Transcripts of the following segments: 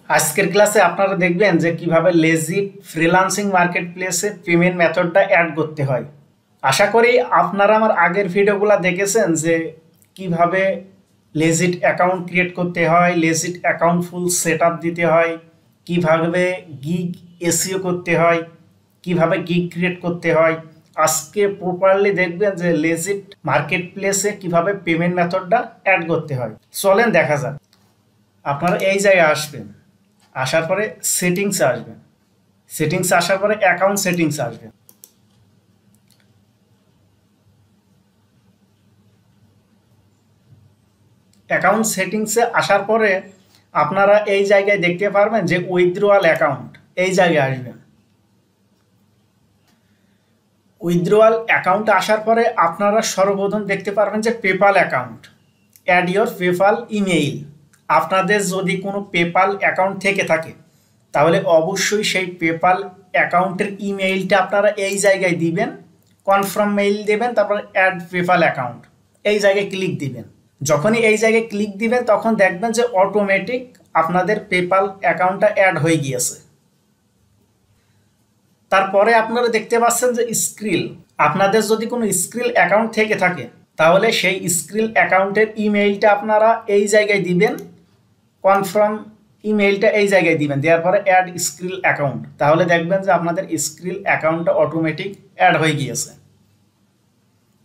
আজকের ক্লাসে আপনারা দেখবেন যে কিভাবে লেজিট ফ্রিল্যান্সিং মার্কেট প্লেসে পেমেন্ট মেথডটা অ্যাড করতে হয়। আশা করি আপনারা আমার আগের ভিডিওগুলো দেখেছেন যে কিভাবে লেজিট অ্যাকাউন্ট ক্রিয়েট করতে হয়, legit account full set up দিতে হয়, কিভাবে গিগ এসইও করতে হয়, কিভাবে গিগ ক্রিয়েট করতে হয়। আজকে প্রপারলি দেখবেন যে লেজিট মার্কেট প্লেসে কিভাবে পেমেন্ট মেথডটা অ্যাড করতে হয়। চলেন দেখা যাক। আপনারা এই জায়গায় আসবেন, আসার পরে সেটিংসে আসবেন, সেটিংসে আসার পরে অ্যাকাউন্ট সেটিংসে আসবেন। অ্যাকাউন্ট সেটিংসে আসার পরে আপনারা এই জায়গায় দেখতে পারবেন যে উইথড্রয়াল অ্যাকাউন্ট, এই জায়গায় আসবেন। উইথড্রয়াল অ্যাকাউন্টে আসার পরে আপনারা সর্বপ্রথম দেখতে পারবেন যে PayPal account, add your PayPal email. আপনাদের যদি কোনো পেপাল অ্যাকাউন্ট থেকে থাকে তাহলে অবশ্যই সেই পেপাল অ্যাকাউন্টের ইমেইলটা আপনারা এই জায়গায় দিবেন, কনফার্ম মেইল দেবেন, তারপর অ্যাড পেপাল অ্যাকাউন্ট এই জায়গায় ক্লিক দিবেন। যখনই এই জায়গায় ক্লিক দিবেন তখন দেখবেন যে অটোমেটিক আপনাদের পেপাল অ্যাকাউন্টটা অ্যাড হয়ে গিয়েছে। তারপরে আপনারা দেখতে পাচ্ছেন যে স্ক্রিল, আপনাদের যদি কোনো স্ক্রিল অ্যাকাউন্ট থেকে থাকে তাহলে সেই স্ক্রিল অ্যাকাউন্টের ইমেইলটা আপনারা এই জায়গায় দিবেন, কনফার্ম ইমেইলটা এই জায়গায় দিবেন, দেওয়ার পরে অ্যাড স্ক্রিল অ্যাকাউন্ট। তাহলে দেখবেন যে আপনাদের স্ক্রিল অ্যাকাউন্টটা অটোমেটিক অ্যাড হয়ে গিয়েছে।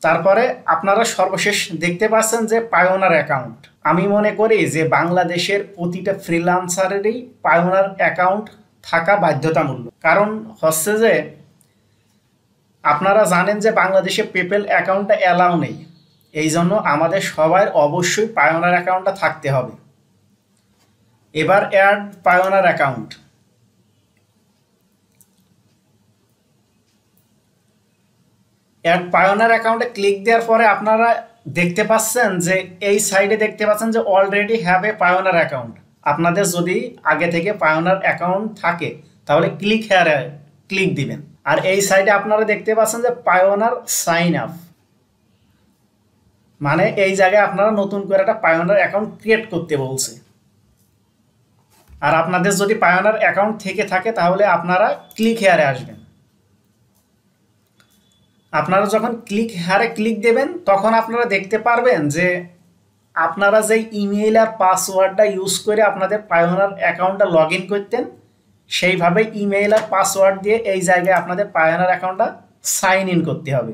তারপরে আপনারা সর্বশেষ দেখতে পাচ্ছেন যে পায়োনার অ্যাকাউন্ট। আমি মনে করি যে বাংলাদেশের প্রতিটা ফ্রিল্যান্সারেরই পায়োনার অ্যাকাউন্ট থাকা বাধ্যতামূলক। কারণ হচ্ছে যে আপনারা জানেন যে বাংলাদেশে পেপ্যাল অ্যাকাউন্টটা অ্যালাউ নেই, এই জন্য আমাদের সবার অবশ্যই পায়োনার অ্যাকাউন্টটা থাকতে হবে। এবার add Payoneer account, add Payoneer অ্যাকাউন্টে ক্লিক দেওয়ার পরে আপনারা দেখতে পাচ্ছেন যে এই সাইডে দেখতে পাচ্ছেন যে অলরেডি হ্যাভ এ পায়োনার অ্যাকাউন্ট। আপনাদের যদি আগে থেকে পায়োনার অ্যাকাউন্ট থাকে তাহলে ক্লিক হেয়ারে ক্লিক দিবেন। আর এই সাইডে আপনারা দেখতে পাচ্ছেন যে পায়োনার সাইন আপ, মানে এই জায়গায় আপনারা নতুন করে একটা পায়োনার অ্যাকাউন্ট ক্রিয়েট করতে বলছে। আর আপনাদের যদি পায়োনার অ্যাকাউন্ট থেকে থাকে তাহলে আপনারা ক্লিক হেয়ারে আসবেন। আপনারা যখন ক্লিক হেয়ারে ক্লিক দেবেন তখন আপনারা দেখতে পারবেন যে আপনারা যে ইমেইল আর পাসওয়ার্ডটা ইউজ করে আপনাদের পায়োনার অ্যাকাউন্টটা লগ ইন করতেন সেইভাবে ইমেইল আর পাসওয়ার্ড দিয়ে এই জায়গায় আপনাদের পায়োনার অ্যাকাউন্টটা সাইন ইন করতে হবে।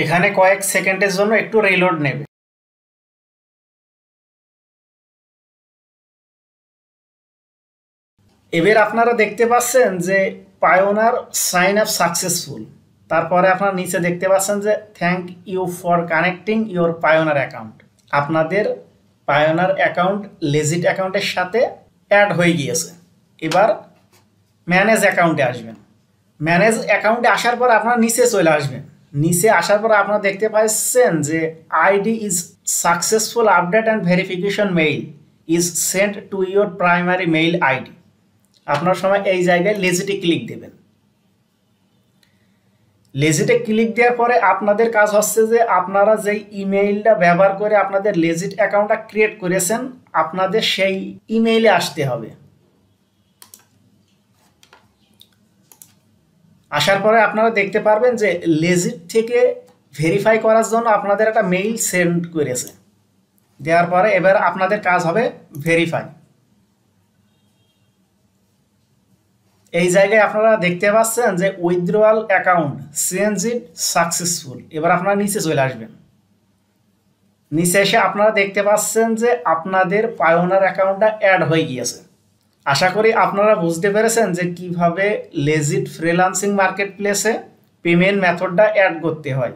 এখানে কয়েক সেকেন্ডের জন্য একটু রিলোড নেবে। এবার আপনারা দেখতে পাচ্ছেন যে পায়োনার সাইন আপ সাকসেসফুল। তারপরে আপনারা নিচে দেখতে পাচ্ছেন যে thank you for connecting your Payoneer account. আপনাদের পায়োনার অ্যাকাউন্ট লেজিট অ্যাকাউন্টের সাথে অ্যাড হয়ে গিয়েছে। এবার ম্যানেজ অ্যাকাউন্টে আসবেন। ম্যানেজ অ্যাকাউন্টে আসার পর আপনারা নিচে চলে আসবেন। নিচে আসার পর আপনারা দেখতে পাচ্ছেন যে ID is successful update and verification mail is sent to your primary mail ID. আপনার সময় এই জায়গায় লেজিটে ক্লিক দেবেন। লেজিটে ক্লিক দেওয়ার পরে আপনাদের কাজ হচ্ছে যে আপনারা যেই ইমেইলটা ব্যবহার করে আপনাদের লেজিট অ্যাকাউন্টটা ক্রিয়েট করেছেন আপনাদের সেই ইমেইলে আসতে হবে। আসার পরে আপনারা দেখতে পারবেন যে লেজিট থেকে ভেরিফাই করার জন্য আপনাদের একটা মেইল সেন্ড করেছে। দেওয়ার পরে এবার আপনাদের কাজ হবে ভেরিফাই। এই জায়গায় আপনারা দেখতে পাচ্ছেন যে withdrawal account change it successful. এবার আপনারা নিচে চলে আসবেন। নিচে এসে আপনারা দেখতে পাচ্ছেন যে আপনাদের পায়োনার অ্যাকাউন্টটা অ্যাড হয়ে গিয়েছে। আশা করি আপনারা বুঝতে পেরেছেন যে কিভাবে লেজিট ফ্রিল্যান্সিং মার্কেট প্লেসে পেমেন্ট মেথডটা অ্যাড করতে হয়।